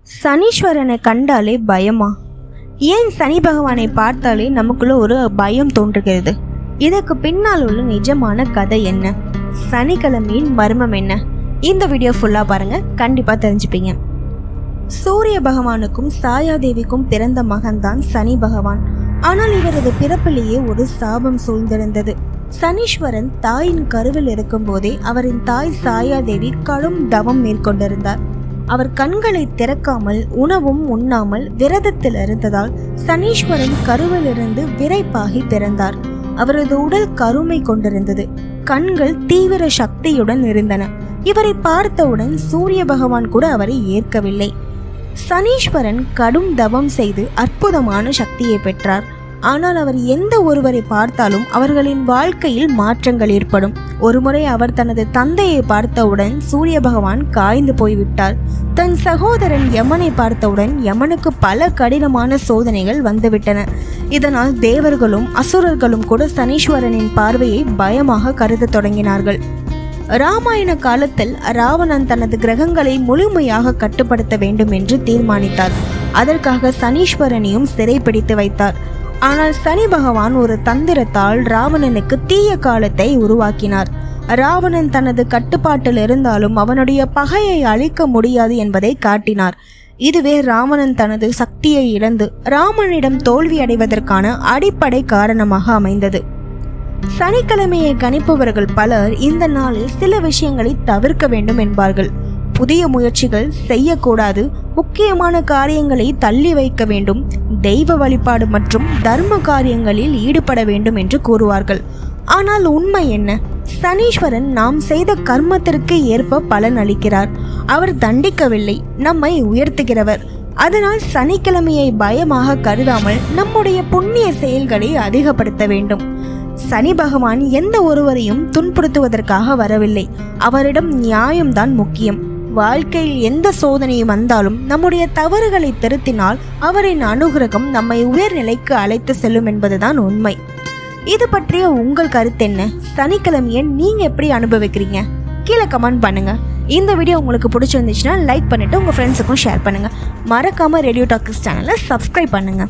சனீஸ்வரனை கண்டாலே பயமா? ஏன் சனி பகவானை பார்த்தாலே நமக்குள்ள ஒரு பயம் தோன்றுகிறது? இதற்கு பின்னால் உள்ள நிஜமான கதை என்ன? சனிக்கிழமையின் மர்மம் என்ன? இந்த வீடியோ ஃபுல்லாக பாருங்க, கண்டிப்பாக தெரிஞ்சுப்பீங்க. சூரிய பகவானுக்கும் சாயாதேவிக்கும் பிறந்த மகன்தான் சனி பகவான். ஆனால் இவரது பிறப்பிலேயே ஒரு சாபம் சூழ்ந்திருந்தது. சனீஸ்வரன் தாயின் கருவில் இருக்கும் போதே அவரின் தாய் சாயாதேவி கடும் தவம் மேற்கொண்டிருந்தார். அவர் கண்களை திறக்காமல் உணவும் உண்ணாமல் விரதத்தில் இருந்ததால் சனீஸ்வரன் கருவிலிருந்து விரைப்பாகி பிறந்தார். அவரது உடல் கருமை கொண்டிருந்தது. கண்கள் தீவிர சக்தியுடன் இருந்தன. இவரை பார்த்தவுடன் சூரிய பகவான் கூட அவரை ஏற்கவில்லை. சனீஸ்வரன் கடும் தவம் செய்து அற்புதமான சக்தியை பெற்றார். ஆனால் அவர் எந்த ஒருவரை பார்த்தாலும் அவர்களின் வாழ்க்கையில் மாற்றங்கள் ஏற்படும். ஒருமுறை அவர் தனது தந்தையை பார்த்தவுடன் சூரிய பகவான் காய்ந்து போய்விட்டார். தன் சகோதரன் யமனை பார்த்தவுடன் யமனுக்கு பல கடினமான சோதனைகள் வந்துவிட்டன. இதனால் தேவர்களும் அசுரர்களும் கூட சனீஸ்வரனின் பார்வையை பயமாக கருத தொடங்கினார்கள். ராமாயண காலத்தில் ராவணன் தனது கிரகங்களை முழுமையாக கட்டுப்படுத்த வேண்டும் என்று தீர்மானித்தார். அதற்காக சனீஸ்வரனையும் சிறைப்பிடித்து வைத்தார். ஆனால் சனி பகவான் ஒரு தந்திரத்தால் ராவணனுக்கு தீய காலத்தை உருவாக்கினார். ராவணன் தனது கட்டுப்பாட்டில் இருந்தாலும் அவனுடைய பகையை அழிக்க முடியாது என்பதை காட்டினார். இதுவே ராவணன் தனது சக்தியை இழந்து ராமனிடம் தோல்வி அடைவதற்கான அடிப்படை காரணமாக அமைந்தது. சனிக்கிழமையை கணிப்பவர்கள் பலர் இந்த நாளில் சில விஷயங்களை தவிர்க்க வேண்டும் என்பார்கள். புதிய முயற்சிகள் செய்யக்கூடாது, முக்கியமான காரியங்களை தள்ளி வைக்க வேண்டும், தெய்வ வழிபாடு மற்றும் தர்ம காரியங்களில் ஈடுபட வேண்டும் என்று கூறுவார்கள். ஆனால் உண்மை என்ன? சனீஸ்வரன் நாம் செய்த கர்மத்திற்கு ஏற்ப பலன் அளிக்கிறார். அவர் தண்டிக்கவில்லை, நம்மை உயர்த்துகிறவர். அதனால் சனிக்கிழமையை பயமாக கருதாமல் நம்முடைய புண்ணிய செயல்களை அதிகப்படுத்த வேண்டும். சனி பகவான் எந்த ஒருவரையும் துன்புறுத்துவதற்காக வரவில்லை. அவரிடம் நியாயம்தான் முக்கியம். வாழ்க்கையில் எந்த சோதனையும் வந்தாலும் நம்முடைய தவறுகளை திருத்தினால் அவரின் அனுகிரகம் நம்மை உயர்நிலைக்கு அழைத்து செல்லும் என்பதுதான் உண்மை. இது பற்றிய உங்கள் கருத்து என்ன? சனிக்கிழமையை நீங்க எப்படி அனுபவிக்கிறீங்க? கீழே கமெண்ட் பண்ணுங்க. இந்த வீடியோ உங்களுக்கு பிடிச்சிருந்துச்சுன்னா லைக் பண்ணிட்டு உங்க ஃப்ரெண்ட்ஸுக்கும் ஷேர் பண்ணுங்க. மறக்காம ரேடியோ டாக்கிஸ் சேனலை சப்ஸ்கிரைப் பண்ணுங்க.